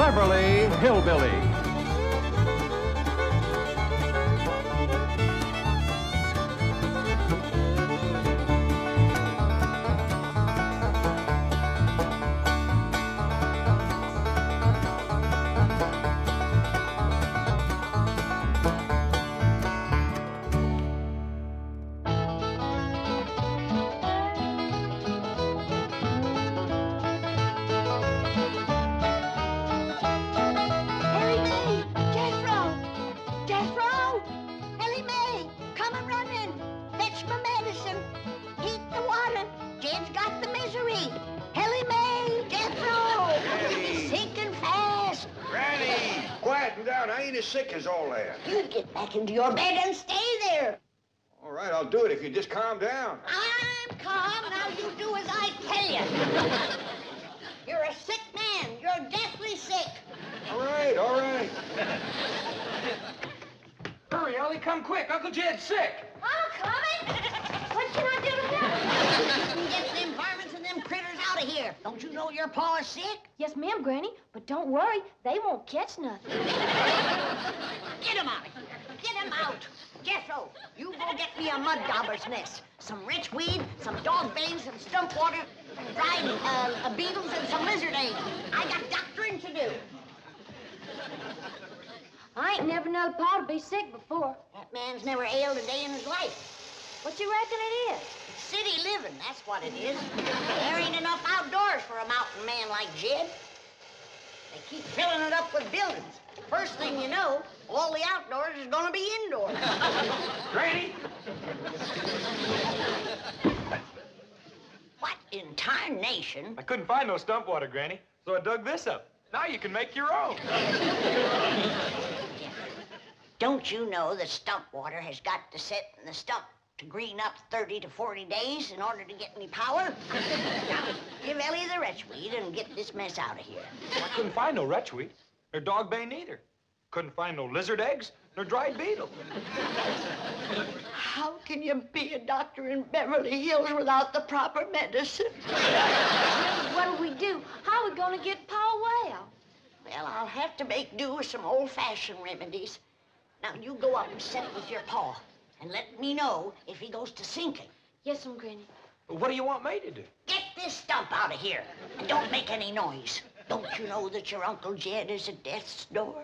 Beverly Hillbillies. Sick as all that. You get back into your bed and stay there. All right, I'll do it if you just calm down. I'm calm. Now you do as I tell you. You're a sick man. You're deathly sick. All right, all right. Hurry, Elly, come quick. Uncle Jed's sick. I'm coming. What can I do to help? You can get them varmints and them critters out of here. Don't you know your pa is sick? Yes, ma'am, Granny. But don't worry, they won't catch nothing. Get him out of here. Get him out. Jethro, you go get me a mud dauber's nest, some rich weed, some dog bane, some stump water, dried beetles, and some lizard eggs. I got doctoring to do. I ain't never known Pa to be sick before. That man's never ailed a day in his life. What you reckon it is? City living, that's what it is. There ain't enough outdoors for a mountain man like Jed. They keep filling it up with buildings. First thing you know, all the outdoors is gonna be indoors. Granny! What in tarnation? I couldn't find no stump water, Granny, so I dug this up. Now you can make your own. Don't you know that stump water has got to sit in the stump to green up 30 to 40 days in order to get any power? Now, give Elly the retchweed and get this mess out of here. Well, I couldn't find no retchweed, nor dog bane either. Couldn't find no lizard eggs, nor dried beetle. How can you be a doctor in Beverly Hills without the proper medicine? What'll we do? How are we gonna get Pa well? Well, I'll have to make do with some old-fashioned remedies. Now, you go up and sit with your pa and let me know if he goes to sinking. Yes, Granny. But what do you want me to do? Get this stump out of here and don't make any noise. Don't you know that your Uncle Jed is at death's door?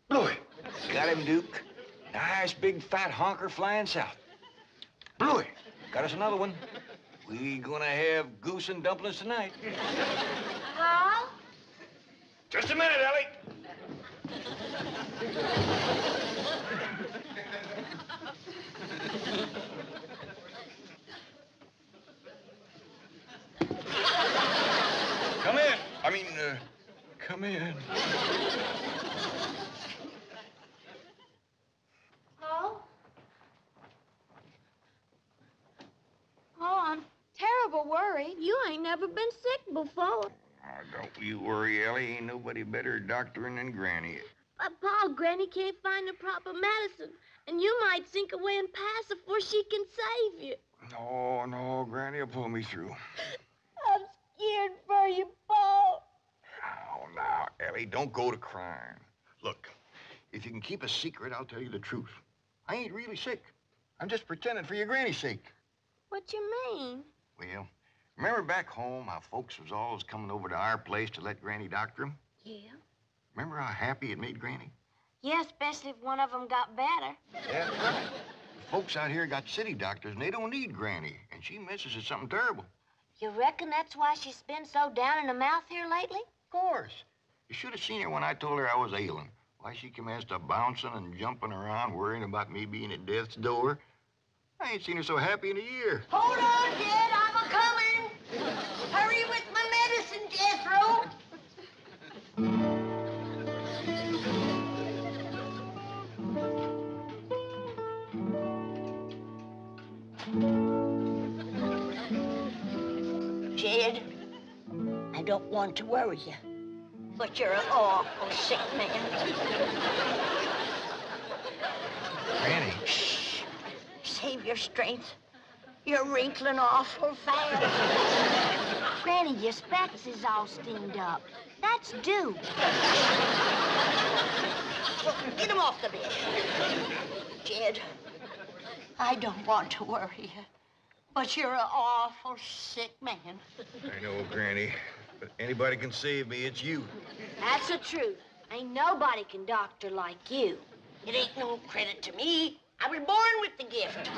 Bluey. Got him, Duke. Nice big fat honker flying south. Bluey. Got us another one. We gonna have goose and dumplings tonight. Pa? Just a minute, Elly. Come in. Come in. Pa? Pa, I'm terrible worried. You ain't never been sick before. Oh, don't you worry, Elly. Ain't nobody better at doctoring than Granny. But Pa, Granny can't find the proper medicine, and you might sink away and pass before she can save you. No, Granny will pull me through. I'm scared for you, Pa. Oh, now, Elly, don't go to crying. Look, if you can keep a secret, I'll tell you the truth. I ain't really sick. I'm just pretending for your granny's sake. What you mean? Well, remember back home how folks was always coming over to our place to let Granny doctor them? Yeah. Remember how happy it made Granny? Yeah, especially if one of them got better. Yeah, right. Folks out here got city doctors, and they don't need Granny, and she misses is something terrible. You reckon that's why she's been so down in the mouth here lately? Of course. You should have seen her when I told her I was ailing. Why, she commenced to bouncing and jumping around, worrying about me being at death's door. I ain't seen her so happy in a year. Hold on, Jed, I'm a-coming. Hurry with my medicine, Jethro. Jed, I don't want to worry you, but you're an awful sick man. Granny. Shh. Say save your strength. You're wrinkling awful fast. Granny, your specs is all steamed up. That's due. Well, get him off the bed. Jed, I don't want to worry you, but you're an awful sick man. I know, Granny, but anybody can save me, it's you. That's the truth. Ain't nobody can doctor like you. It ain't no credit to me. I was born with the gift.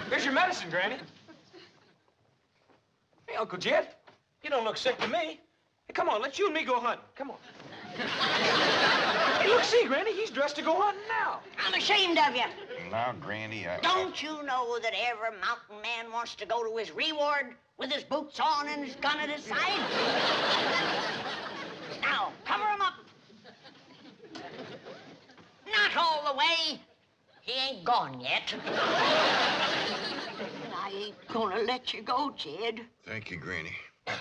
Here's your medicine, Granny. Hey, Uncle Jed, you don't look sick to me. Hey, come on, let you and me go hunting. Come on. Hey, look, see, Granny, he's dressed to go hunting now. I'm ashamed of you. Now, Granny, Don't you know that every mountain man wants to go to his reward with his boots on and his gun at his side? Now, cover him up. Not all the way. He ain't gone yet. And I ain't gonna let you go, Jed. Thank you, Granny. Now,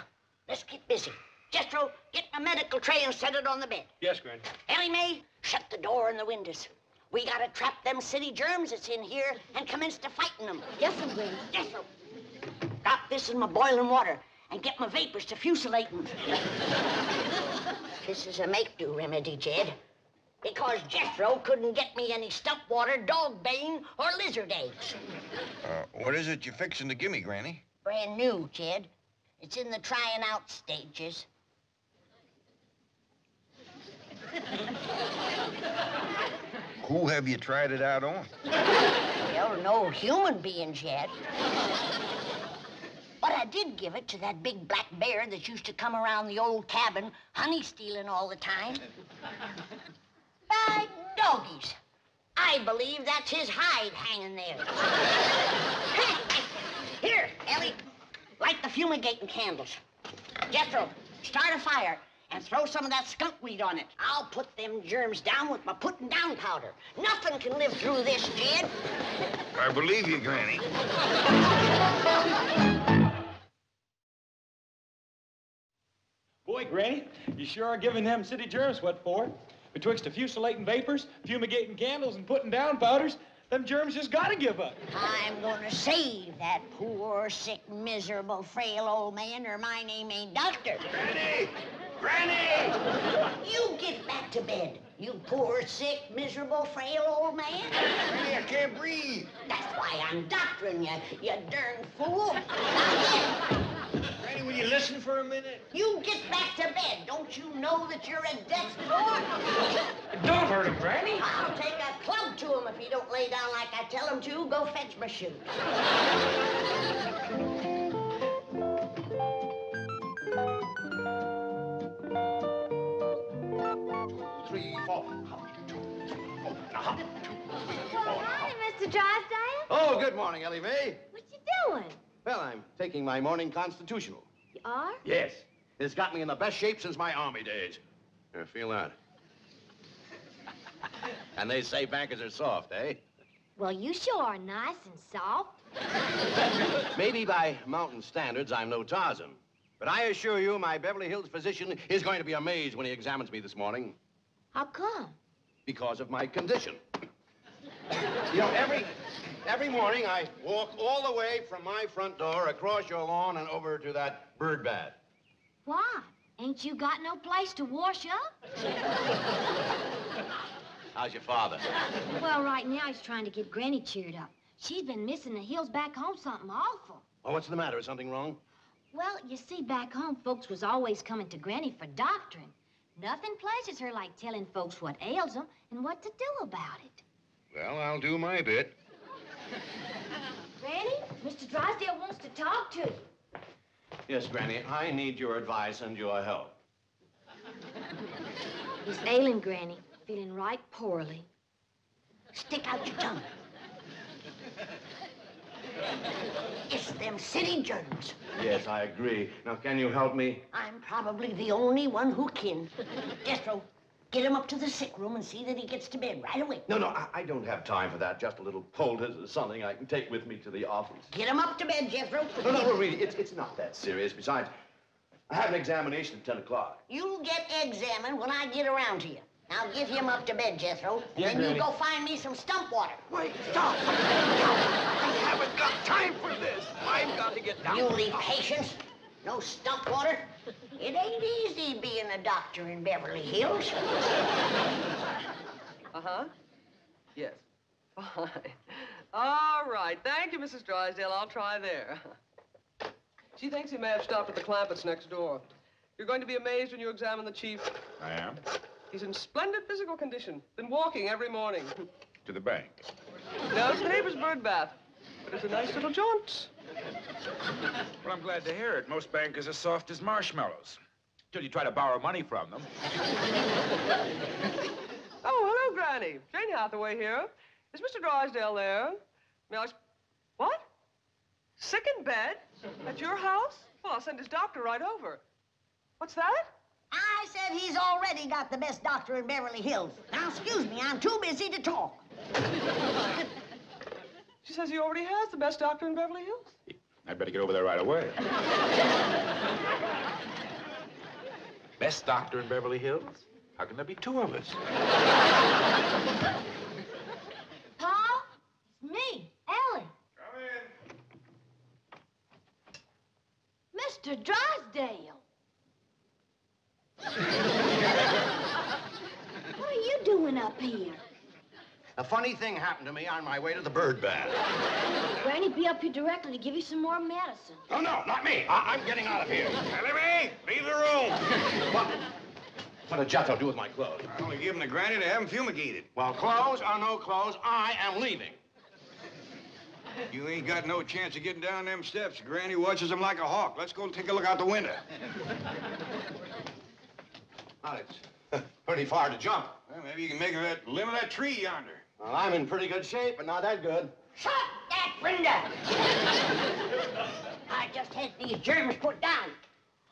let's get busy. Jethro, get my medical tray and set it on the bed. Yes, Granny. Elly May, shut the door and the windows. We gotta trap them city germs that's in here and commence to fighting them. Yes, I'm Granny. Jethro, drop this in my boiling water and get my vapors to fusilate them. This is a make-do remedy, Jed. Because Jethro couldn't get me any stump water, dog bane, or lizard eggs. What is it you're fixing to give me, Granny? Brand new, Jed. It's in the trying out stages. Who have you tried it out on? Well, no human beings yet. But I did give it to that big black bear that used to come around the old cabin honey stealing all the time. By doggies. I believe that's his hide hanging there. Here, Elly, light the fumigating candles. Jethro, start a fire and throw some of that skunk weed on it. I'll put them germs down with my putting down powder. Nothing can live through this, Jed. I believe you, Granny. Boy, Granny, you sure are giving them city germs what for. Betwixt the fusilating vapors, fumigating candles, and putting down powders, them germs just gotta give up. I'm gonna save that poor, sick, miserable, frail old man, or my name ain't Doctor. Granny! Granny! You get back to bed, you poor, sick, miserable, frail old man. Granny, I can't breathe. That's why I'm doctoring you, you darn fool. Granny, will you listen for a minute? You get back to bed. Don't you know that you're at death's door? Don't hurt him, Granny. I'll take a club to him if he don't lay down like I tell him to. Go fetch my shoes. 3, 4. Hi, Mr. Drysdale. Oh, good morning, Elly May. What you doing? Well, I'm taking my morning constitutional. You are? Yes. It's got me in the best shape since my army days. Here, feel that. And they say bankers are soft, eh? Well, you sure are nice and soft. Maybe by mountain standards, I'm no Tarzan. But I assure you, my Beverly Hills physician is going to be amazed when he examines me this morning. How come? Because of my condition. You know, every morning I walk all the way from my front door across your lawn and over to that bird bath. Why? Ain't you got no place to wash up? How's your father? Well, right now he's trying to get Granny cheered up. She's been missing the hills back home something awful. Oh, what's the matter? Is something wrong? Well, you see, back home, folks was always coming to Granny for doctoring. Nothing pleases her like telling folks what ails them and what to do about it. Well, I'll do my bit. Granny, Mr. Drysdale wants to talk to you. Yes, Granny, I need your advice and your help. He's ailing, Granny, feeling right poorly. Stick out your tongue. It's them city germs. Yes, I agree. Now, can you help me? I'm probably the only one who can. Jethro, get him up to the sick room and see that he gets to bed right away. No, I don't have time for that. Just a little poultice or something I can take with me to the office. Get him up to bed, Jethro. No, really, it's not that serious. Besides, I have an examination at 10 o'clock. You'll get examined when I get around to you. Now give him up to bed, Jethro. And then Granny. you go find me some stump water. Wait, stop. I haven't got time for this. I've got to get down. You leave patience. No stump water. It ain't easy being a doctor in Beverly Hills. Uh-huh. Yes. Fine. All right. Thank you, Mrs. Drysdale. I'll try there. She thinks he may have stopped at the Clampetts next door. You're going to be amazed when you examine the chief. I am. He's in splendid physical condition. Been walking every morning. To the bank. No, it's the neighbor's bird bath. But it's a nice little jaunt. Well, I'm glad to hear it. Most bankers are soft as marshmallows. Till you try to borrow money from them. Oh, hello, Granny. Jane Hathaway here. Is Mr. Drysdale there? May I... What? Sick in bed? At your house? Well, I'll send his doctor right over. What's that? I said he's already got the best doctor in Beverly Hills. Now, excuse me, I'm too busy to talk. She says he already has the best doctor in Beverly Hills. I'd better get over there right away. Best doctor in Beverly Hills? How can there be two of us? Pa, it's me, Elly. Come in. Mr. Drysdale. What are you doing up here? A funny thing happened to me on my way to the bird bath. Granny be up here directly to give you some more medicine. Oh, no, not me. I'm getting out of here. Elly, leave the room. What did Jethro do with my clothes? I only give them to Granny to have them fumigated. Well, clothes or no clothes, I am leaving. You ain't got no chance of getting down them steps. Granny watches them like a hawk. Let's go take a look out the window. Well, it's pretty far to jump. Well, maybe you can make that limb of that tree yonder. Well, I'm in pretty good shape, but not that good. Shut that window! I just had these germs put down.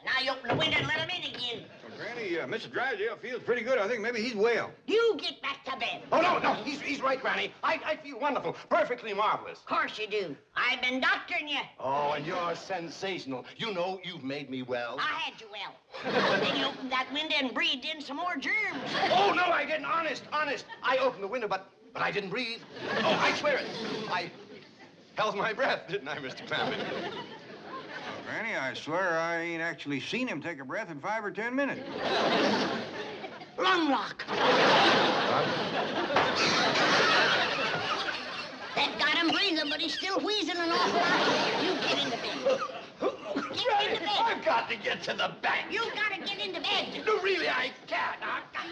Now you open the window and let them in again. Well, Granny, Mr. Drysdale feels pretty good. I think maybe he's well. You get back to bed. Oh, no, he's right, Granny. I feel wonderful, perfectly marvelous. Of course you do. I've been doctoring you. Oh, and you're sensational. You know you've made me well. I had you well. Then you opened that window and breathed in some more germs. Oh, no, I didn't. Honest. I opened the window, but I didn't breathe. Oh, I swear it. I held my breath, didn't I, Mr. Clampett? Granny, I swear I ain't actually seen him take a breath in 5 or 10 minutes. Lung lock. That got him breathing, but he's still wheezing an awful lot. You get into bed. Get into bed. I've got to get to the bank. You gotta get into bed. No, really, I can't.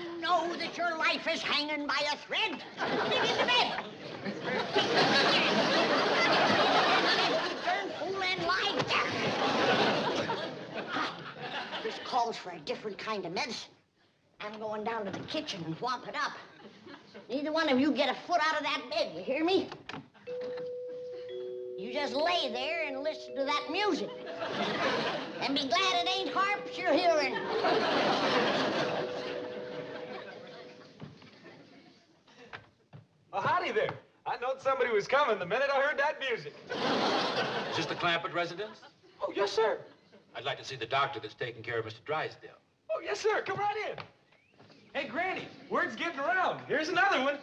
You know that your life is hanging by a thread. Get into bed. Turn fool and lie down. This calls for a different kind of medicine. I'm going down to the kitchen and whomp it up. Neither one of you get a foot out of that bed, you hear me? You just lay there and listen to that music. And be glad it ain't harps you're hearing. Oh, howdy there. I knowed somebody was coming the minute I heard that music. Is this the Clampett residence? Oh, yes, sir. I'd like to see the doctor that's taking care of Mr. Drysdale. Oh, yes, sir. Come right in. Hey, Granny, word's getting around. Here's another one.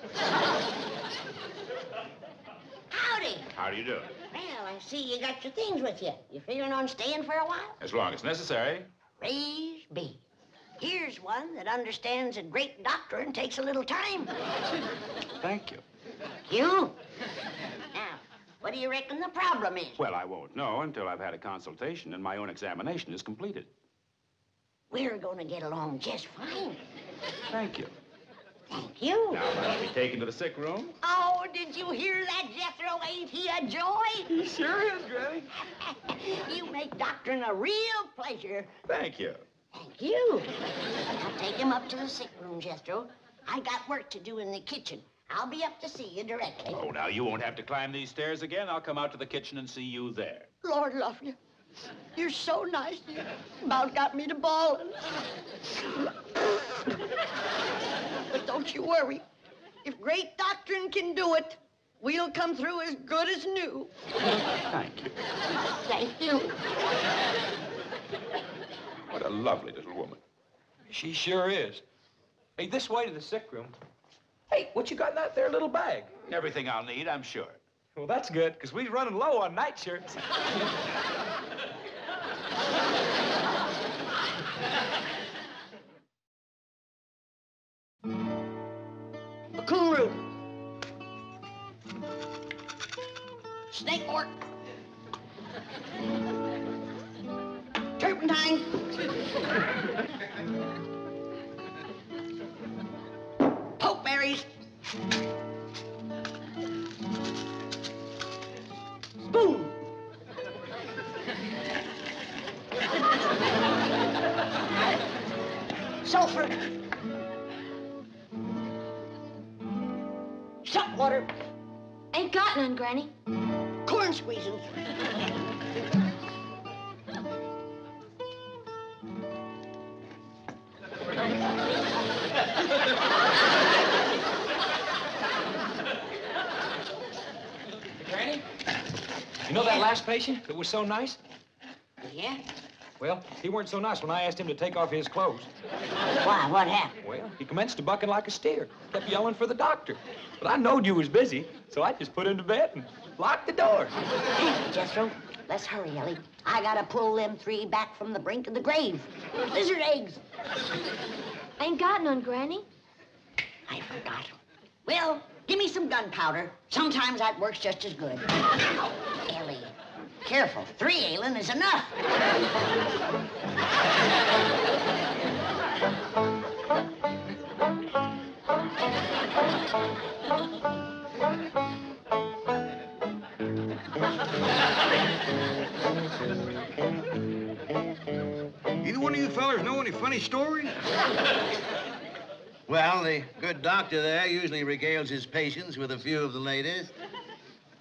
Howdy. How do you do? Well, I see you got your things with you. You figuring on staying for a while? As long as necessary. Praise be. Here's one that understands a great doctrine takes a little time. Thank you. You? Now, what do you reckon the problem is? Well, I won't know until I've had a consultation and my own examination is completed. We're going to get along just fine. Thank you. Thank you. Now, I'll be taken to the sick room. Oh, did you hear that, Jethro? Ain't he a joy? He sure is, Granny. You make doctrine a real pleasure. Thank you. Thank you. Now take him up to the sick room, Jethro. I got work to do in the kitchen. I'll be up to see you directly. Oh, now, you won't have to climb these stairs again. I'll come out to the kitchen and see you there. Lord love you. You're so nice. You about got me to bawling. But don't you worry. If great doctrine can do it, we'll come through as good as new. Thank you. Thank you. What a lovely little woman. She sure is. Hey, this way to the sick room. Hey, what you got in that there little bag? Everything I'll need, I'm sure. Well, that's good, because we're running low on nightshirts. Cocoon root. Snake wort. Turpentine. Pokeberries. Spoon. Sulfur. Salt water. Ain't got none, Granny. Corn squeezins. Granny, you know that last patient that was so nice? Yeah? Well, he weren't so nice when I asked him to take off his clothes. Why? What happened? Well, he commenced to bucking like a steer. Kept yelling for the doctor. But I knowed you was busy, so I just put him to bed and locked the door. Jethro, let's hurry, Elly. I gotta pull them 3 back from the brink of the grave. Lizard eggs. Ain't got none, Granny. I forgot. Well, give me some gunpowder. Sometimes that works just as good. Elly, careful. 3 ailing is enough. Either one of you fellers know any funny stories? Well, the good doctor there usually regales his patients with a few of the latest.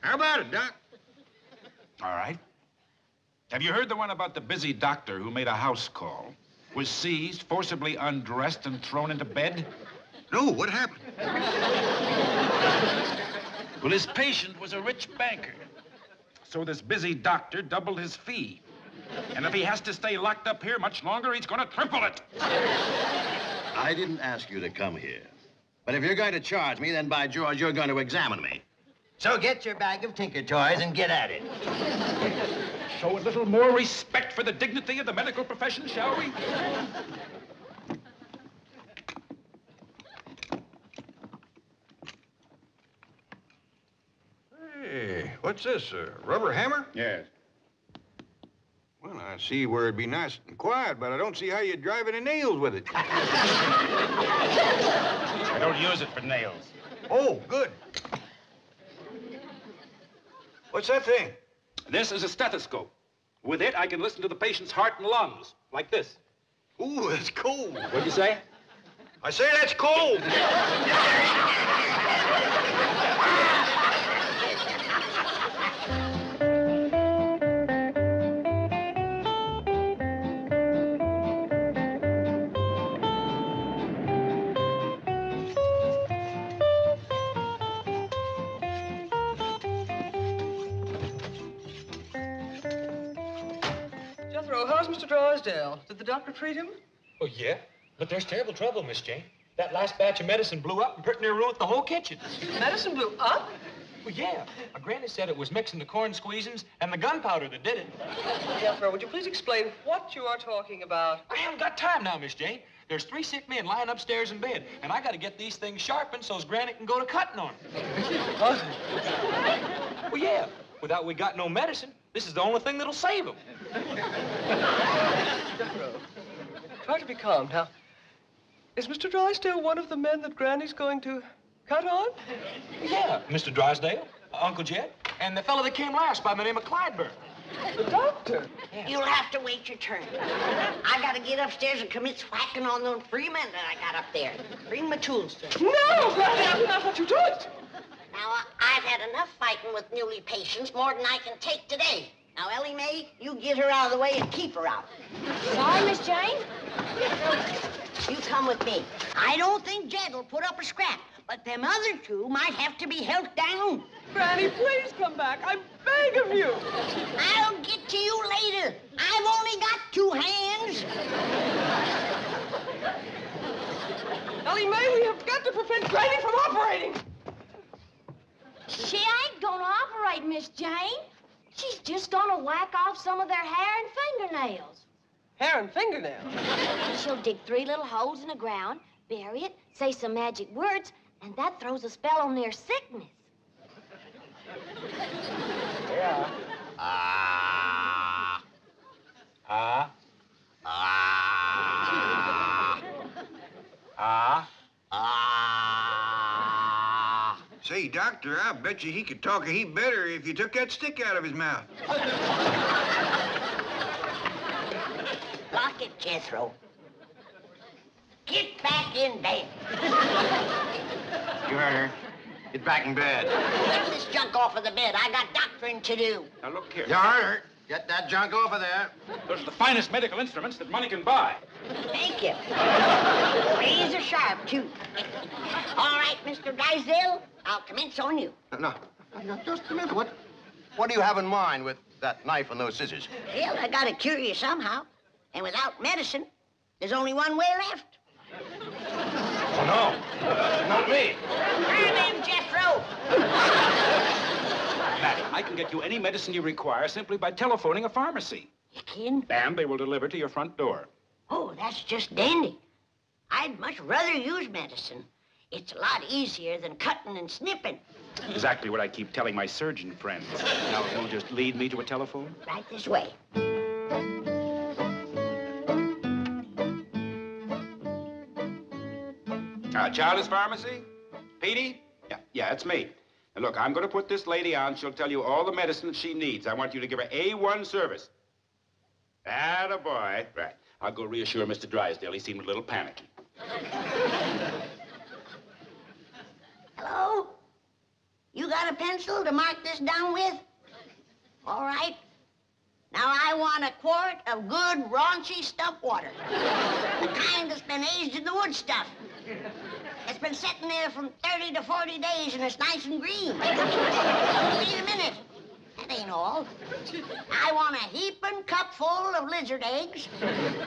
How about it, Doc? All right. Have you heard the one about the busy doctor who made a house call? Was seized, forcibly undressed, and thrown into bed? No, what happened? Well, his patient was a rich banker. So this busy doctor doubled his fee. And if he has to stay locked up here much longer, he's going to triple it. I didn't ask you to come here. But if you're going to charge me, then by George, you're going to examine me. So get your bag of tinker toys and get at it. Show a little more respect for the dignity of the medical profession, shall we? Hey, what's this, a rubber hammer? Yes. Well, I see where it'd be nice and quiet, but I don't see how you'd drive any nails with it. I don't use it for nails. Oh, good. What's that thing? This is a stethoscope. With it, I can listen to the patient's heart and lungs, like this. Ooh, that's cold. What'd you say? I say that's cold. Jethro, how's Mr. Drysdale? Did the doctor treat him? Oh, yeah? But there's terrible trouble, Miss Jane. That last batch of medicine blew up and pretty near ruined the whole kitchen. Medicine blew up? Well, yeah. My granny said it was mixing the corn squeezins and the gunpowder that did it. Jethro, would you please explain what you are talking about? I haven't got time now, Miss Jane. There's 3 sick men lying upstairs in bed, and I got to get these things sharpened so's Granny can go to cutting on them. What? Well, yeah. Without we got no medicine, this is the only thing that'll save them. Jethro, try to be calm. Now, is Mr. Drysdale one of the men that Granny's going to cut on? Yeah, Mr. Drysdale, Uncle Jet, and the fellow that came last by the name of Clyburn. The doctor? You'll have to wait your turn. I gotta get upstairs and commit swacking on those 3 men that I got up there. Bring my tools, sir. No, Granny, I will not let you do it. Now, I've had enough fighting with muley patients, more than I can take today. Now, Elly Mae, you get her out of the way and keep her out. Sorry, Miss Jane. You come with me. I don't think Jed will put up a scrap, but them other 2 might have to be held down. Granny, please come back. I beg of you. I'll get to you later. I've only got 2 hands. Elly Miss Jane. She's just gonna whack off some of their hair and fingernails. Hair and fingernails. And she'll dig 3 little holes in the ground, bury it, say some magic words, and that throws a spell on their sickness. Yeah. Ah. Ah. Ah. Ah. Ah. Say, Doctor, I bet you he could talk a heap better if you took that stick out of his mouth. Lock it, Jethro. Get back in bed. You heard her. Get back in bed. Get this junk off of the bed. I got doctoring to do. Now, look here. You heard her. Get that junk over there. Those are the finest medical instruments that money can buy. Thank you. Razor sharp, too. All right, Mr. Drysdale, I'll commence on you. No, just a minute. What do you have in mind with that knife and those scissors? Well, I gotta cure you somehow. And without medicine, there's only one way left. Oh, no. Not me. Turn him, Jethro. Madam, I can get you any medicine you require simply by telephoning a pharmacy. You can? And they will deliver to your front door. Oh, that's just dandy. I'd much rather use medicine. It's a lot easier than cutting and snipping. Exactly what I keep telling my surgeon friends. Now, you'll just lead me to a telephone? Right this way. Child's Pharmacy? Petey? Yeah, it's me. Now, look, I'm going to put this lady on. She'll tell you all the medicine she needs. I want you to give her A1 service. Attaboy. Right. I'll go reassure Mr. Drysdale. He seemed a little panicky. Hello? You got a pencil to mark this down with? All right. Now, I want a quart of good, raunchy stump water. The kind that's been aged in the wood stuff. It's been sitting there from 30 to 40 days, and it's nice and green. Wait a minute. That ain't all. I want a heaping cup full of lizard eggs,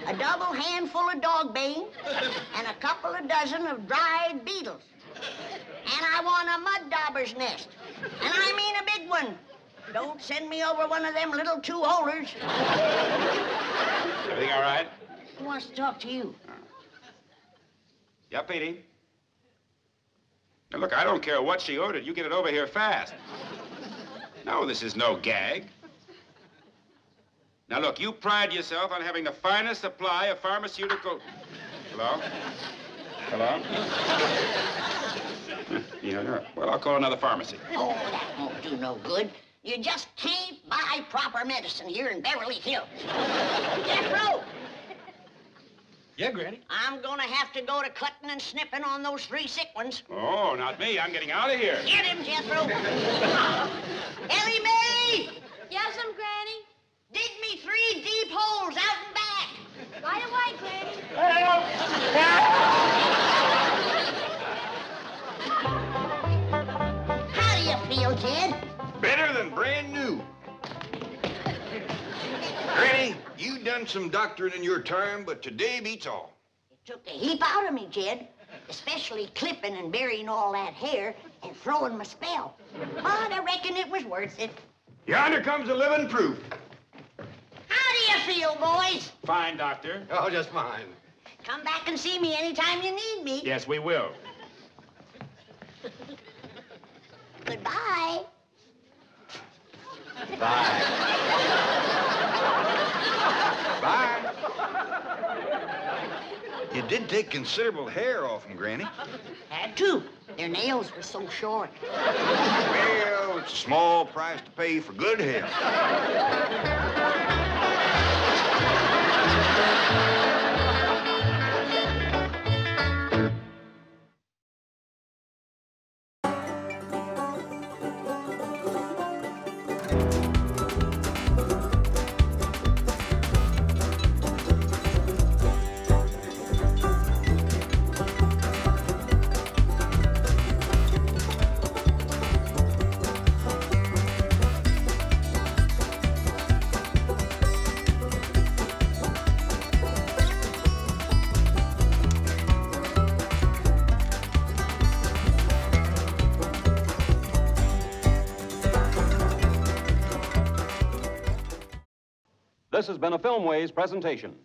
a double handful of dog bane, and a couple of dozen of dried beetles. And I want a mud dauber's nest. And I mean a big one. Don't send me over one of them little 2-holers. Everything all right? Who wants to talk to you? Yeah, Petey. Now, look, I don't care what she ordered. You get it over here fast. No, this is no gag. Now, look, you pride yourself on having the finest supply of pharmaceutical... Hello? Hello? Yeah, well, I'll call another pharmacy. Oh, that won't do no good. You just can't buy proper medicine here in Beverly Hills. Jethro! Yeah, Granny? I'm gonna have to go to cutting and snipping on those 3 sick ones. Oh, not me. I'm getting out of here. Get him, Jethro. Elly Mae! Yes'm, Granny. Dig me 3 deep holes out and back. Right away, Granny. How do you feel, Jed? Better than brand new. Granny, you done some doctoring in your time, but today beats all. It took a heap out of me, Jed. Especially clipping and burying all that hair and throwing my spell. But I reckon it was worth it. Yonder comes the living proof. How do you feel, boys? Fine, Doctor. Oh, just fine. Come back and see me anytime you need me. Yes, we will. Goodbye. Bye. Bye. You did take considerable hair off them, Granny. Had to. Their nails were so short. Well, it's a small price to pay for good hair. This has been a Filmways presentation.